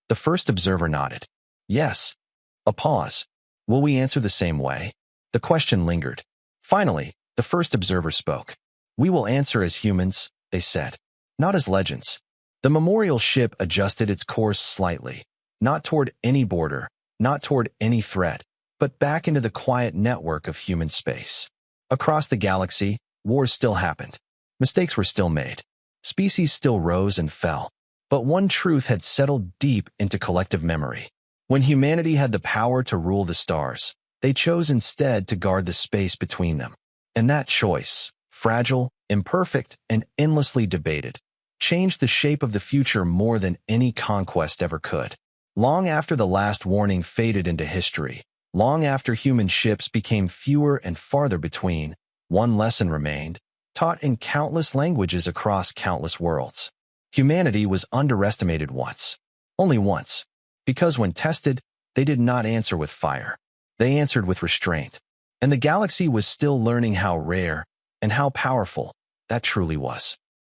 The first observer nodded. Yes. A pause. Will we answer the same way? The question lingered. Finally, the first observer spoke. We will answer as humans, they said. Not as legends. The memorial ship adjusted its course slightly, not toward any border, not toward any threat, but back into the quiet network of human space. Across the galaxy, wars still happened. Mistakes were still made. Species still rose and fell. But one truth had settled deep into collective memory. When humanity had the power to rule the stars, they chose instead to guard the space between them. And that choice, fragile, imperfect, and endlessly debated, changed the shape of the future more than any conquest ever could. Long after the last warning faded into history, long after human ships became fewer and farther between, one lesson remained, taught in countless languages across countless worlds. Humanity was underestimated once. Only once. Because when tested, they did not answer with fire. They answered with restraint. And the galaxy was still learning how rare and how powerful that truly was.